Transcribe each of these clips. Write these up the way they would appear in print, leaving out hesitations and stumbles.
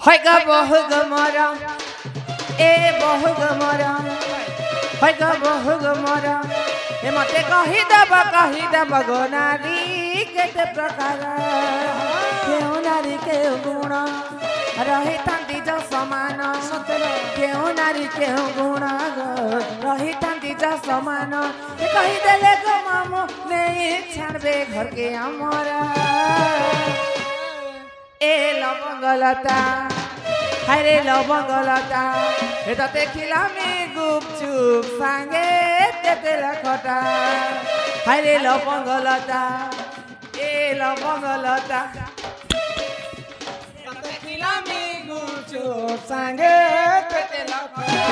হয় গা বহু গমরা এ বহু গমরা হয় গা বহু গমরা এ মতে কহি দেব গো নারী কেতে প্রকার কেউ নারী কেউ গুণ রহিতান্তি য সমান কেউ নারী কেউ গুণ রহিতান্তি য সমান কহিদেলে গো মামু নেই ছাড়বে ঘরকে আমরা এ লবঙ্গলতা হায়রে লবঙ্গলতা এটা দেখিলামি গুপচুপ সাঙ্গে তেতেলা খটা হায়রে লবঙ্গলতা এ লবঙ্গলতা দেখিলামি গুপচুপ সাঙ্গে তেতেলা খটা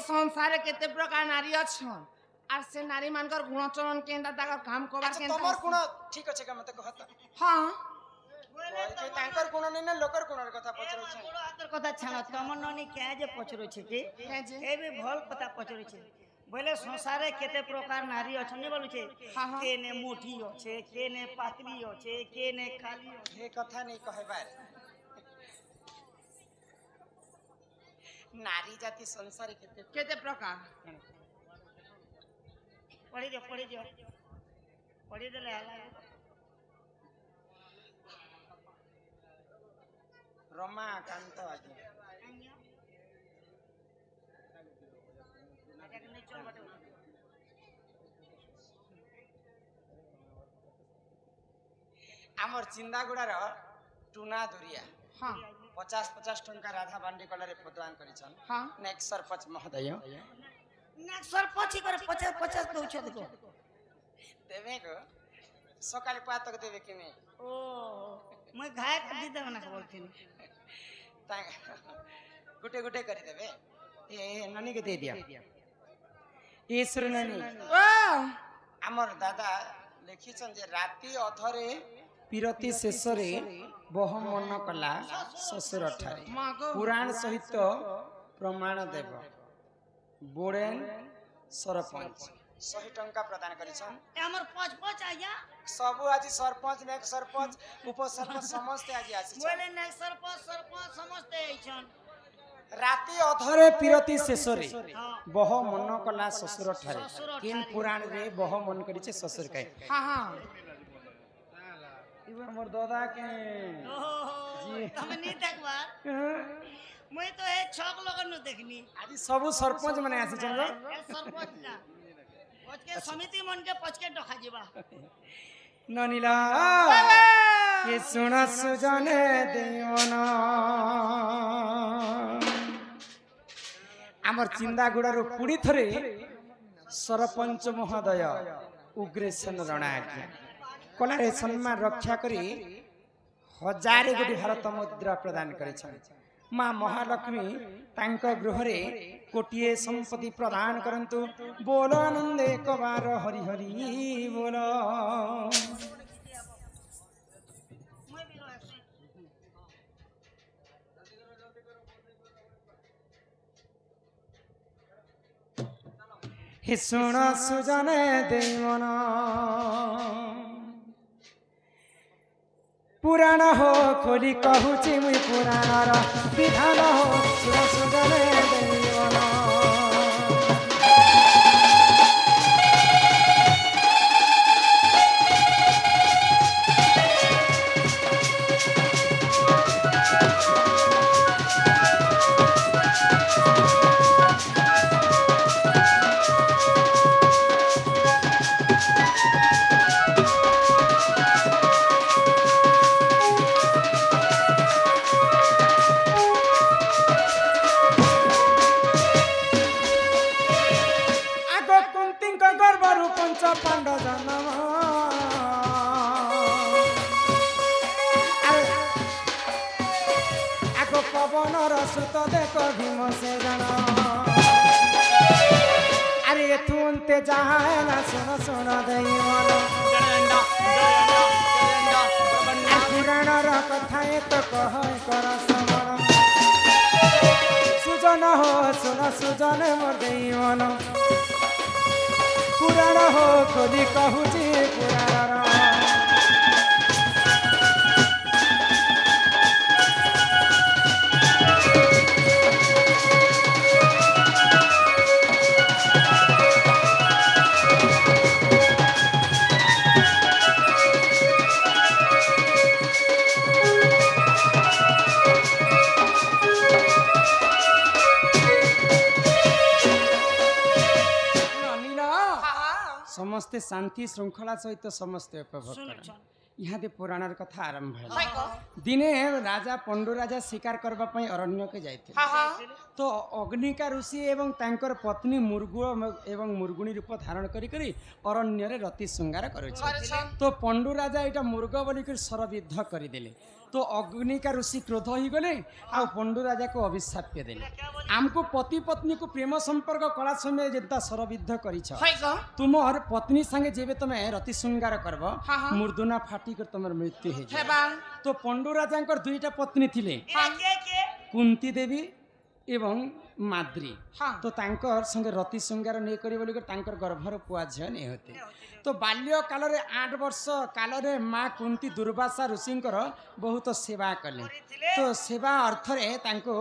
संसार केते प्रकार नारी अछन आर से नारी मानकर गुणचरण केंदा ताकर काम करबार केंदा तमर गुण ठीक अछि का मते कहत हां बोले तांकर गुण नै न लोकर गुणर कथा पचरो छै आतर कथा छान तमर ननी क्या जे पचरो छै कि ए भी भल कथा पचरो छै बोले संसारे केते प्रकार नारी अछन ने बोलु छै केने मोटी अछि केने पातली अछि केने खाली हे कथा नै कहबार नारी जाति संसार केते प्रकार पढ़ी देले आला रमा कांत आगे आमर चिंदागुड़ा रो टूना दुरिया हां 50 टंका राधा बांडी कलरे प्रदान करिछन हां नेक्स्ट सरपंच महोदय नेक्स्ट सरपंच करे 50 दउ छ देखो देबे को सकाल पातक देबे कि नै ओ मैं घाय कर दे ना बोलथिन ता गुटे गुटे करि देबे ए ननी के दे दिया ईश्वर ननी ओ हमर दादा लिखिछन जे राती अधरे पिरती शेषरे बह मन कला ससुर ठारे पुराण सहित प्रमाण देव बोरेन सरपंच 100 टंका प्रदान करिछन हमर 5 आया सब आज सरपंच नेक सरपंच उप सरपंच समस्त आज आसी बोले नेक सरपंच समस्त आइछन राती अधरे पिरती शेषरे बह मन कला ससुर ठारे किन पुराण रे बह मन करिছে ससुर काई हां हां इबे हमर दादा के जी हम नहीं देखबा मैं तो ए छक लगन न देखनी आज सब सरपंच माने आसी छन सरपंच ना पचके समिति मन के पचके डखा जीवा ननीला ये सुना सुजने देवना आमर चिंदागुड़ा रो पुड़ी थरे सरपंच महोदय उग्रेशन रणा कलारे सम्मान रक्षा करी 1000 कोटी भारत मुद्रा प्रदान करिछन मां महालक्ष्मी तांक गृहरे कोटिए संपत्ति प्रदान करंतु बोलो आनंदे कबार हरि हरि बोलो हे सुन सुजने देवना पुराण हो खोली कहूची मुई पुराण विधान हो सुन सुजने देवना पांड जन्म आगो पवन रसुत देख भीम से जन अरे तू उनते जहाँ ना सुन सुन दई मन पुराण कथा तो कह कर श्रवण सुजन हो सुन सुजन मोर दई मन पुराण हो खोली कहूची पुराण समस्ते शांति श्रृंखला सहित समस्ते उपभोग कर यहाँ पुराण कथा आरंभ है दिने राजा पंडु राजा शिकार करबा पई अरण्य के जाइथे तो अग्निका ऋषि एवं तांकर पत्नी मुर्गु एवं मुर्गुणी रूप धारण करी करी अरण्य रे रति श्रृंगार करे तो पंडु राजा एटा मुर्ग बोली कर सरविद्ध करी देले तो अग्निका ऋषि क्रोध हो गले आ पंडु राजा को अभिशाप देले आमको पति पत्नी को प्रेम संपर्क कला समय जेता सरविद्ध करिछ तुमर पत्नी संगे जेबे तमे रति श्रृंगार करबो मुर्दुना फाटी कर तमर मृत्यु हे तो पंडु राजांकर दुईटा पत्नी थिले कुंती देवी एवं माद्री तो तांकर संगे रति श्रृंगार नहीं करी बोली तांकर गर्भर पुआ झियो नहीं होते तो बाल्य काल रे 8 वर्ष काल रे माँ कुंती दुर्वासा ऋषिंकर बहुत सेवा कले तो सेवा अर्थ रे तांको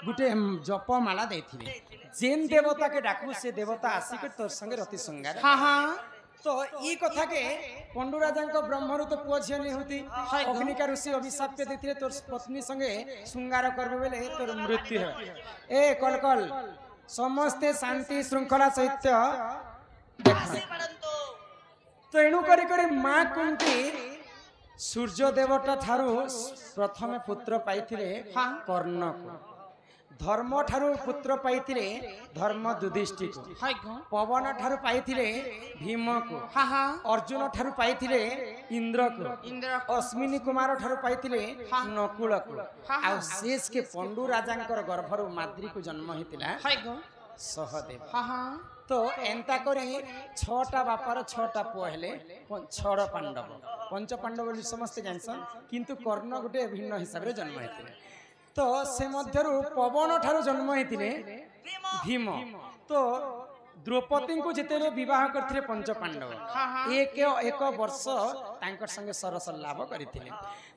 गुटे जपमाला देथिले जेन देवता के डाकू से देवता आसिक तोर संगे रति श्रृंगार तो ई कथा के पंडु राजा ब्रह्मरु तो पुआ झियो नहीं होती अग्निका ऋषि अभिशाप देथिले तोर पत्नी संगे श्रृंगार करबे बेले तोर मृत्यु है ए कल कल समस्ते शांति श्रृंखला सहित तो एणु करी करी माँ कुंती सूर्य देवता ठारू प्रथमे पुत्र पाइथिले कर्ण को धर्म ठारू पुत्र पाइथिले धर्म युधिष्ठिर को पवन ठारू पाइथिले भीम को अर्जुन ठारू पाइथिले इंद्र को अश्विनी कुमार ठारू पाइथिले नकुल को आ शेष के पंडु राजांकर गर्भरु माद्री को जन्म हेतिला सहदेव तो एंता करी 6टा बापार 6टा पुआ हेले 6 पांडव पंच पांडव बोली समस्त जानसन किंतु कर्ण गोटे भिन्न हिसाब रे जन्म हेतिले तो से मध्यरु पवन ठारू जन्म हेतिले भीम तो द्रौपदी को जेते विवाह करथिले पंच पांडव एक वर्ष तांकर संगे सरस लाभ करथिले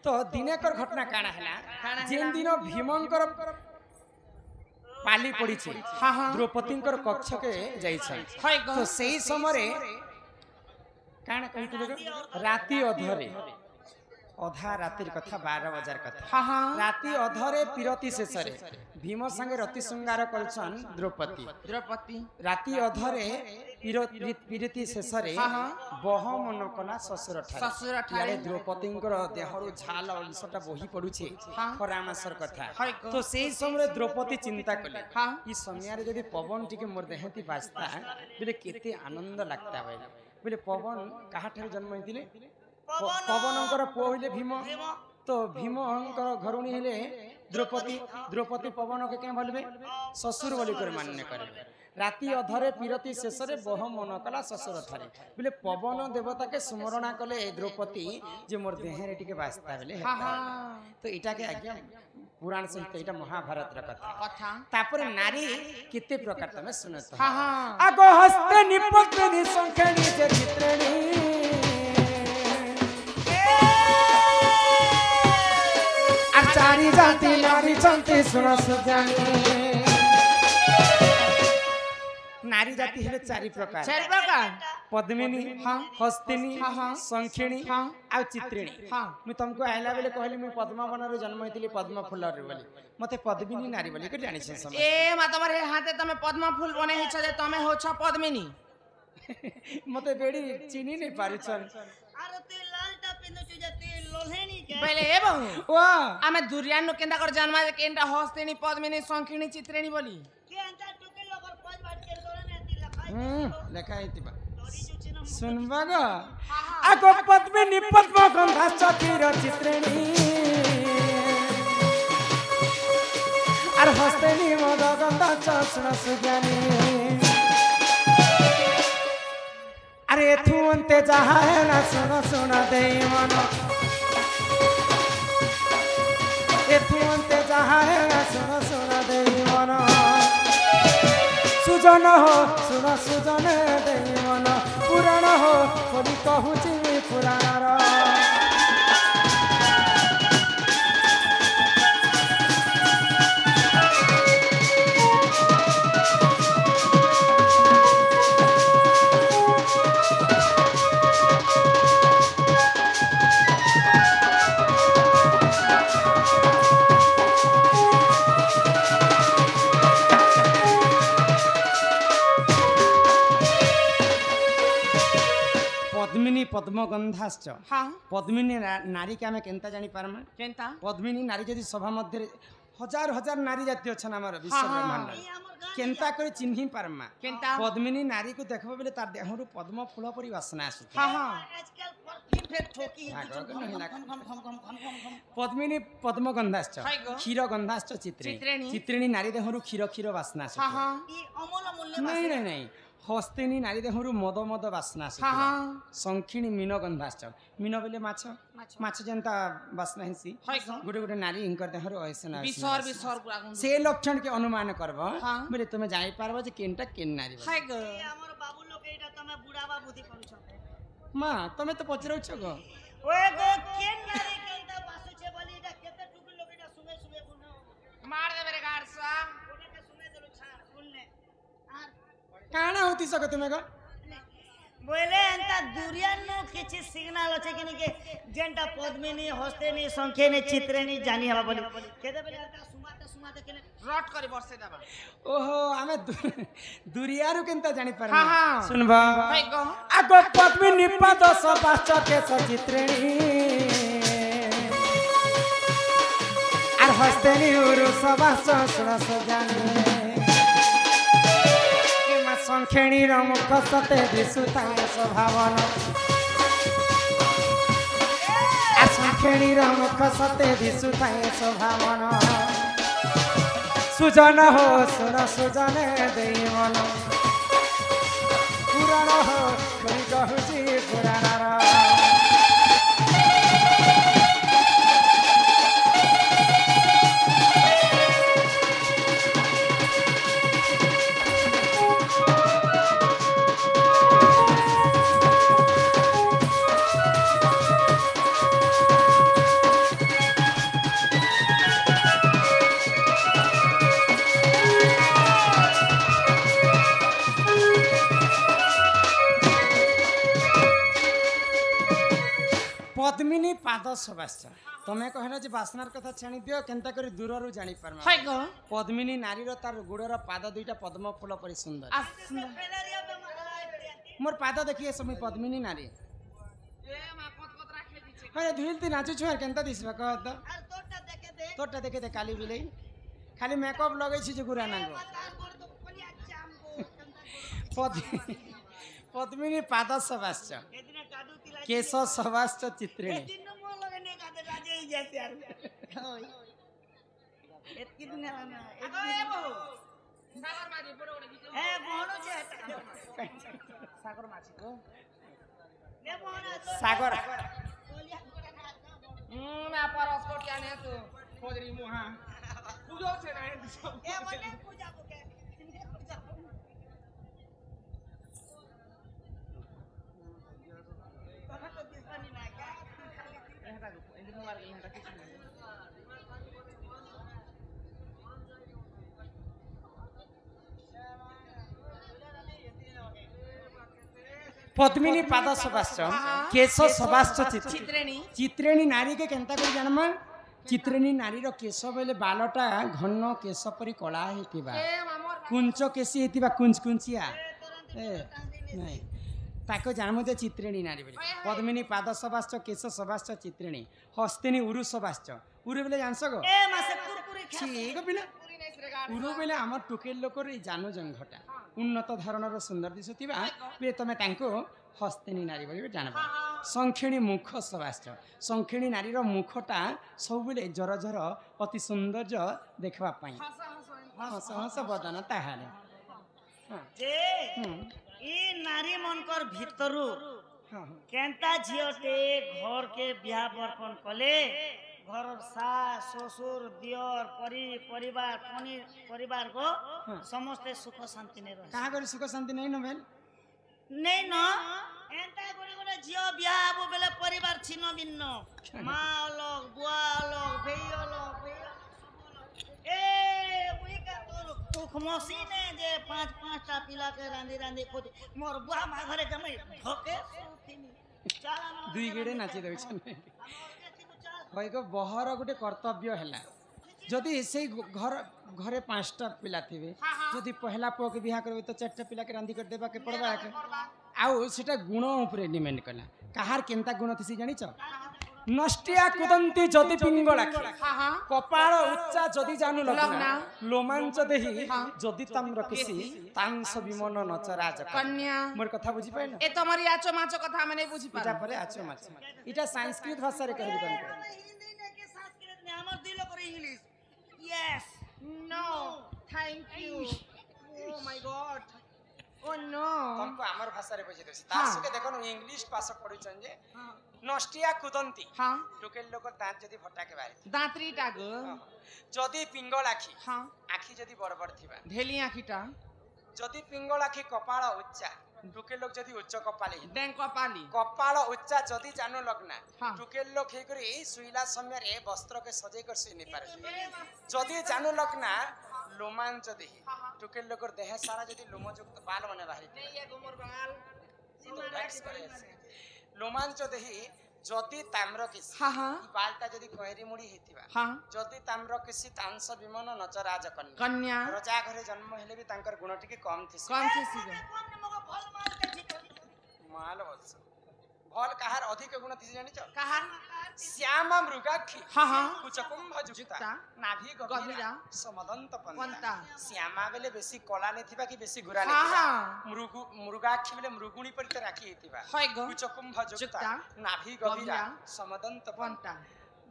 तो दिनेकर घटना काना हला जेन दिन भीमंकर पाली पड़ी द्रौपदी कक्ष के तो सही समय राति अधरे अधा रातिर कथा 12 बजार कथा राति अधरे पिरती शेष भीम संगे रति श्रृंगार करछन द्रौपदी राति अधरे पिरती शेष बह मन कला ससुर ठारे द्रौपदी देहरु झाल अंशटा बही पड़ुछे परामर्शर कथा तो सही समय द्रौपदी चिंता कले ई समय जदि पवन टिके मोर देहती बाजता बोले केते आनंद लगता बोले पवन कहा ठारे जन्म हेतिले पवनकर पुओ हइले भीम तो भीमकर घरुणी हेले द्रौपदी पवन के क्या बोलबे ससुर बोली कर मान्य करे राति अधरे पिरती शेष बह मन कला ससुर ठारे बोले पवन देवता के स्मरणा कले द्रौपदी जे मोर देहरे टिके बास्ता बोले तो इटा के आज्ञा पुराण सहित इटा महाभारत र कथा तापर नारी किते प्रकार तमे सुनत आगो हस्ते निपत्नी संखेणी जे चित्रेणी चारी जाति नारी चंती सुन सुजानी नारी जाति हेले 4 प्रकार पद्मिनी हस्तिनी संखिणी आ चित्रिणी मु तुमको आइला बेले कहली मु पद्मवन रे जन्म हेतिली पद्म फूल रे बोली मते पद्मिनी नारी बोली के जानि छै समझ ए मा तमरे हाथे तमे पद्म फूल बने हिछ जे तमे हो छ पद्मिनी मते बेडी चिनी नै पारुछन अरे ते लालटा पिनो छु जते लोहेनी के पहले ए बहु वाह आमे दुर्यान नो केंदा कर जन्मा जे केंदा हस्तिनी पद्मिनी संखिणी चित्रिणी बोली के अंता टुके लोकर पज बाट के तोरे ने ती लखाई लेखाई तिबा सुनबा गो आगो पद्मिनी पद्म गंधा चकीर चित्रिणी আর হস্তেনি মদ গন্ধ চষণ সুজ্ঞানী আরে এথু অন্তে যাহা হেলা শুণ শুণ দেই মন এথু অন্তে যাহা হেলা শুণ শুণ দেই মন সুজন হো শুণ সুজন দেই মন পুরাণ হো কবি কহুছি পুরাণর पद्मिनी पद्मगंधाश्च हाँ पद्मिनी नारी के आमे केनता जानी पारमा केनता पद्मिनी नारी जदि सभा मध्य हजार हजार नारी जाति अछन हमर विश्व ब्रह्मांड केनता करी चिन्ही पारमा केनता पद्मिनी नारी को देखबो बेले तार देहरु पद्म फूल परि वासना आसु हाँ हाँ आजकल परफ्यूम फेर ठोकी पद्मिनी पद्मगंधाश्च हाय गो। क्षीर गंधाश्च चित्रिणी चित्रिणी। चित्रिणी नारी देहरु क्षीर क्षीर वासना आसु हाँ हाँ ई अमूल मूल्य नहीं नहीं नहीं हस्तिनी नारी देहरु मद मद वासना आसु हाँ हाँ संखिणी मीन गंधाश्च मीन बेले माछ माछ जेंता वासना हिंसी हाय गो। गुटे गुटे नारी हिंकर देहरु ऐसना विसर विसर गुण से लक्षण के अनुमान करबो हाँ। बोले तुमे जाई पारबो जे केनटा केन नारी बा। हाय गो हमर बाबू लोग एटा तमे बुढ़ावा बुद्धि करू छते मां तुमे तो पचरौ छ गो ओए गो केन नारी केनता बासु छे बोली एटा केते टुकड़ी लोग एटा सुबह सुबह बुनो मार दे मेरे गाड़ सा ओटा के सुने देलो छाड़ सुनले आर काना होती सको तुमे गो बोले एंता दुरिया नो किछि सिग्नल अछि कि के जेंटा पद्मिनी हस्तेनी संख्येनी चित्रेनी जानी हवा बोली केते बेले एंता सुमाते सुमाते केने रट करी बरसे दबा ओहो आमे दुरियारु केनता जानी पारबो हाँ, हाँ। सुनबा हाय गो आगो पद्मिनी पद सबाच के चित्रिणी আর হস্তেনি উরু সবাস সুরস জানি কিমা সংখেণীর মুখ সতে দিশুতায় স্বভাবন আর সংখেণীর মুখ সতে দিশুতায় স্বভাবন সুজন হো সুর সুজনে দেই মন পুরাণ হো কই কহুছি পুরাণর पद्मिनी पाद सबाश्च तमे कहला जे बासनार कथा छाणी दियो केनता करी दूररु जानी पारमा हाय गो पद्मिनी नारीर तार गुड़र पाद दुईटा पद्म फूल परि सुंदर पेलरिया पे महाराज मोर पाद देखिए समय पद्मिनी नारी ए मा कत कत राखे दिछे अरे धुइलती नाचु छुआर केनता दिसबा कह त आर तोरटा देखे दे काली बिलै खाली मेकअप लगै छी जे गुरा नागो पद्मिनी पाद सबाश्च एदिने कादू तिला केश सबाश्च चित्रिणी एदिन मो लगे ने कादे राजे ही जैसे यार ओय एतकी दिन ना ए बहु सागर मारी बड़ बड़ दिछे ए बहनो छे सागर माछी को ने बहना तो सागर बोलिया ना परस को क्या ने तू खोजरी मुहा पूजो छे ना ए मने पूजा को के पूजा को तो दिसनी ना क्या पद्मिनी पाद सबाश्च केश सबाश्च चित्रेणी चित्रेणी नारी के केनता करी जानमा चित्रेणी नारी रो केश बेले बालटा घन केश परि कला हेतिबा ए मामोर कुंच केसी हेतिबा कुंच कुंचिया ए नहीं ताको जानमु जे चित्रेणी नारी बेले पद्मिनी पाद सबाश्च केश सबाश्च चित्रेणी हस्तिनी उरु सबाश्च उरु बेले जानस गो ए मासे कुरकुरी खा छी गो बिना पूरी नहीं श्रेगाड़ उरु बेले हमर टुकेल लोकर ई जानो जंघटा उन्नत धरणर सुंदर दिशुवा बे तुम हस्तिनी नारी बोली जानब संखिणी मुख सबाश्च संखिणी नारीर मुखटा सब जर जर अति सौंदर्य देखापी हस हस बदन ताहार जे ई नारी मनकर भितरु केंता झियोटे घर के बिहा बर्पण कले घर सास ससुर दियर परिवार परिवार को समस्ते सुख शांति ने रहे कहाँ कर सुख शांति नहीं न भेल नहीं न एंता गोरे गोरे झियो बिहा आबो बेले परिवार छिन्न भिन्न माँ अलग बुआ अलग भेई अलग ए उही का तोर कुख मसीने जे पांच टा पिला के रांदी रांदी खोदी मोर बुआ मा घरे जमै धके सुथिनी चला न दुई गेड़े नाची देछन भाईको बहर गोटे कर्तव्य है जदि से घर घरे 5टा पिला थे जदि पहला पुआ के बिहा करबे तो 4टा पिला के रांधी कर देबा के पड़बा के आउ सेटा गुण ऊपर डिपेंड कला कहार केनता गुण थी जानि छ नष्टिया कुदंती जदि पिंगला कपाळ उच्चा जदि जानू लगना लोमांच देही जदि ताम्र किसी तांस विमन नचराज कन्या मोर कथा बुझी पाइल ए तमरी आचो माचो कथा माने बुझी पाल इटा परे आचो माच इटा संस्कृत भाषा रे कहबी तन हिंदी ने के संस्कृत ने हमर दिलो करे English yes no thank you oh my God oh no तुमको हमर भाषा रे बुझी देसी तार सके देखो इंग्लिश भाषा पढिछन जे नष्टिया कुदंती हां टोकेल लोक दांत जदी फटा के बारे दांतरी टागो जदी पिंगल आखी हां आखी जदी बड़बड़ थिबा धेली आखीटा जदी पिंगल आखी कपाळ उच्चा टोकेल लोक जदी उच्च कपाली डेंग कपाली कपाळ उच्चा जदी जानू लगना हाँ। टोकेल लोक हे करी सुइला समय रे वस्त्र के सजे कर से नि पारे जदी जानू लगना लोमांच देही टोकेल लोकर देह सारा जदी लोमयुक्त बाल मने बाहरी ये गुमर बाल लोमांच देही जदि ताम्र किसी हां हां बालटा जदि कोहरी मुड़ी हेतिबा हां जदि ताम्र किसी तांस विमन नचराज कन्या कन्या रजा घरे जन्म हेले भी तांकर गुण टिके कम थिसी कौन सी सीधे माल बस भल कहार अधिक गुण थिसी जानि छ कहा श्याम मृगाक्षी हां हां कुचकुंभ जुक्ता जुक्ता, नाभि गभीरा, गभीरा समदंत पंता। पंता श्यामा बेले बेसी कला ने थिबा कि बेसी गुरा ने हां थिबा हां मृगाक्षी बेले मृगुणी परित राखी हेतिबा होय गो कुचकुंभ जुक्ता जुक्ता, नाभि गभीरा गभीरा, समदंत पंता पंता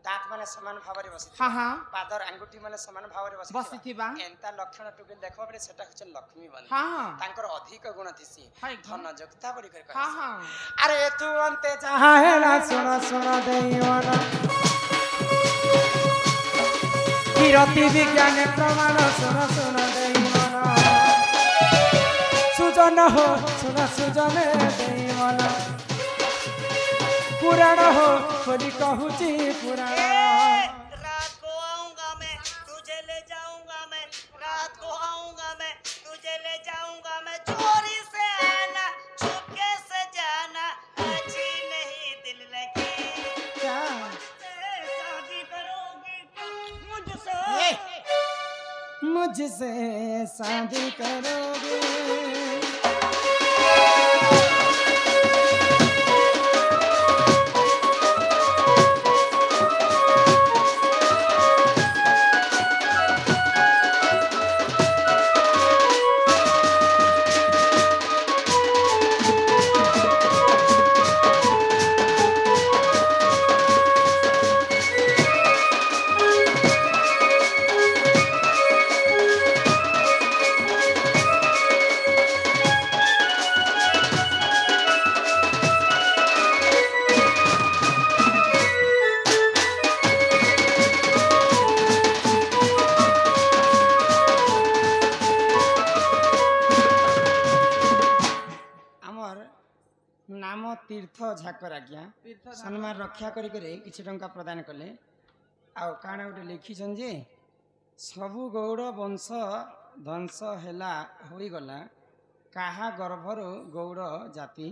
दांत माने समान भावरे बसी हां हां पादर अंगुठी माने समान भावरे बसी बसी थिबा एंता लक्षण टुके देखबा बेले सेटा हछ लक्ष्मी बन हां हां तांकर अधिक गुण थिसी हाय गो धन जुक्ता बड़ी कर हां हां अरे तू अंते चाहेला सुन सुन देवना किरति विज्ञान प्रमाण सुन सुन देवना सुजन हो सुन सुजन देवना पुराण हो खोली कहूची पुराण रात को आऊंगा मैं तुझे ले जाऊंगा मैं रात को आऊंगा मैं तुझे ले जाऊंगा मैं चोरी से आना चुपके से जाना अच्छी नहीं दिल लगी क्या शादी करोगी मुझसे मुझसे शादी करोगे नाम तीर्थ झाकर आज्ञा सम्मान रक्षा करी किछि टंका प्रदान कले आउ काना गोटे लिखिछन जे सबु गौड़ वंश ध्वंस हेला होई गला काहा गर्भर गौड़ जाति